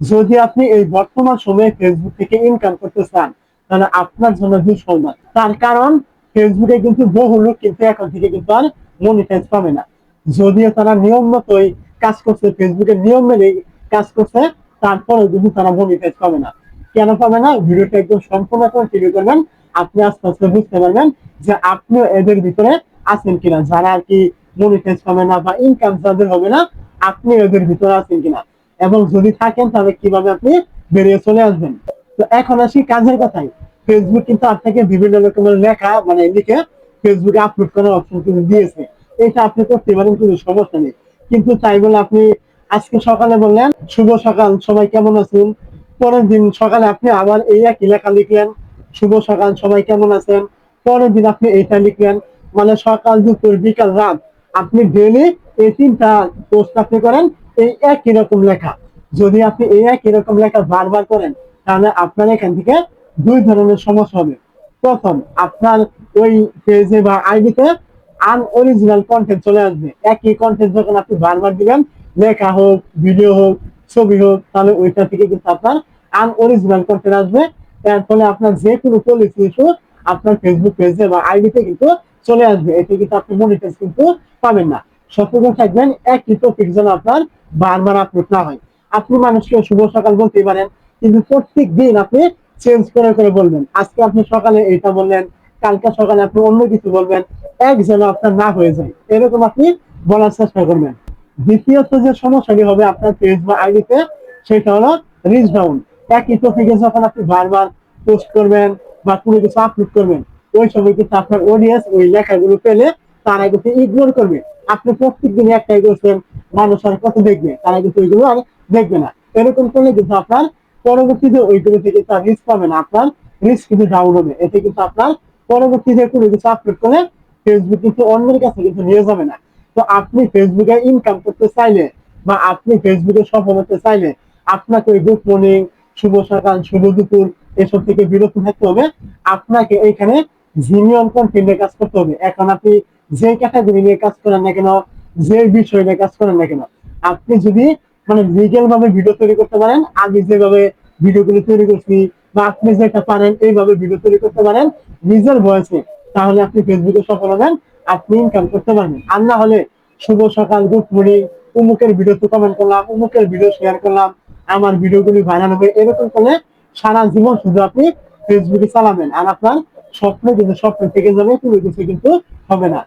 যদি আপনি এই বর্তমান সময়ে ফেসবুক থেকে ইনকাম করতে চান, তাহলে আপনার জন্য দুঃসংবাদ। তার কারণ ফেসবুকে কিন্তু বহু লোক কিন্তু এখন থেকে কিন্তু আর মনিটাইজ পাবে না। যদিও তারা নিয়ম মতোই কাজ করছে, ফেসবুকের নিয়ম মেনে কাজ করছে, তারপরেও কিন্তু তারা মনিটাইজ পাবে না। কেন পাবে না? ভিডিওটা একদম সম্পূর্ণ কন্টিনিউ করবেন, আপনি আস্তে আস্তে বুঝতে পারবেন যে আপনিও এদের ভিতরে আছেন কিনা, যারা আর কি মনিটাইজ পাবে না বা ইনকাম যাদের হবে না, আপনি এদের ভিতরে আছেন কিনা, এবং যদি থাকেন তাহলে কিভাবে আপনি বেরিয়ে চলে আসবেন। তো এখন আসি কাজের কথায়। ফেসবুক কিন্তু আপনাকে বিভিন্ন রকমের লেখা মানে লিখে ফেসবুকে আপলোড করার অপশন কিন্তু দিয়েছে। এটা আপনি করতে পারেন, কোনো সমস্যা নেই। কিন্তু তাই বলে আপনি আজকে সকালে বললেন শুভ সকাল সবাই কেমন আছেন, পরের দিন সকালে আপনি আবার এই একই লেখা লিখলেন শুভ সকাল সবাই কেমন আছেন, পরের দিন আপনি এইটা লিখলেন। মানে সকাল দুপুর বিকাল রাত আপনি ডেলি এই তিনটা পোস্ট আপনি করেন, এই একই রকম লেখা। যদি আপনি এই একই রকম লেখা বারবার করেন, তাহলে আপনার এখান থেকে দুই ধরনের সমস্যা হবে। প্রথম, আপনার ওই পেজে বা আইডিতে আনঅরিজিনাল কন্টেন্ট চলে আসবে। একই কন্টেন্ট যখন আপনি বারবার দিবেন, লেখা হোক, ভিডিও হোক, ছবি হোক, তাহলে ওইটা থেকে কিন্তু আপনার আনঅরিজিনাল কন্টেন্ট আসবে। এর ফলে আপনার যে কোনো পলিসি ইস্যু আপনার ফেসবুক পেজে বা আইডিতে কিন্তু চলে আসবে। এতে কিন্তু আপনি মনিটাইজ কিন্তু পাবেন না। সতর্ক থাকবেন একই টপিক যেন আপনার বারবার আপলোড না হয়। আপনি মানুষকে শুভ সকাল বলতে পারেন, কিন্তু প্রত্যেক দিন আপনি চেঞ্জ করে করে বলবেন। আজকে আপনি সকালে এটা বললেন, কালকে সকালে আপনি অন্য কিছু বলবেন, এক যেন আপনার না হয়ে যায় এরকম আপনি বলার চেষ্টা করবেন। দ্বিতীয়ত যে সমস্যাটি হবে আপনার পেজ বা আইডিতে, সেটা হলো রিচ ডাউন। একই টপিকে যখন আপনি বারবার পোস্ট করবেন বা কোনো কিছু আপলোড করবেন, ওই সময় কিন্তু আপনার অডিয়েন্স ওই লেখাগুলো পেলে তারা কিন্তু ইগনোর করবে। আপনি প্রত্যেক দিন একটাই করছেন, মানুষ আর কত দেখবে, তারা কিন্তু ওইগুলো আর দেখবে না। এরকম করলে কিন্তু আপনার পরবর্তীতে ওইগুলো থেকে তার রিস্ক পাবে না, আপনার রিস্ক কিন্তু ডাউন হবে। এতে কিন্তু আপনার পরবর্তীতে কোনো কিছু আপলোড করলে ফেসবুক কিন্তু অন্যের কাছে কিন্তু নিয়ে যাবে না। তো আপনি ফেসবুকে ইনকাম করতে চাইলে বা আপনি ফেসবুকে সফল হতে চাইলে আপনাকে ওই গুড মর্নিং, শুভ সকাল, শুভ দুপুর এসব থেকে বিরত থাকতে হবে। আপনাকে এখানে জিনিয়ন কন্টেন্টে কাজ করতে হবে। এখন আপনি যে ক্যাটাগরি নিয়ে কাজ করেন না কেন, যে বিষয় নিয়ে কাজ করেন না কেন, আপনি যদি মানে লিগেল ভাবে ভিডিও তৈরি করতে পারেন, আমি যেভাবে ভিডিওগুলো তৈরি করছি, বা আপনি যেটা পারেন এইভাবে ভিডিও তৈরি করতে পারেন নিজের ভয়েসে, তাহলে আপনি ফেসবুকে সফল হবেন, আপনি ইনকাম করতে পারবেন। আর না হলে শুভ সকাল, গুড মর্নিং, উমুকের ভিডিওতে কমেন্ট করলাম, উমুকের ভিডিও শেয়ার করলাম, আমার ভিডিওগুলি ভাইরাল হবে, এরকম করলে সারা জীবন শুধু আপনি ফেসবুকে চালাবেন, আর আপনার স্বপ্ন কিন্তু স্বপ্ন থেকে যাবে, কোনো কিছু কিন্তু হবে না।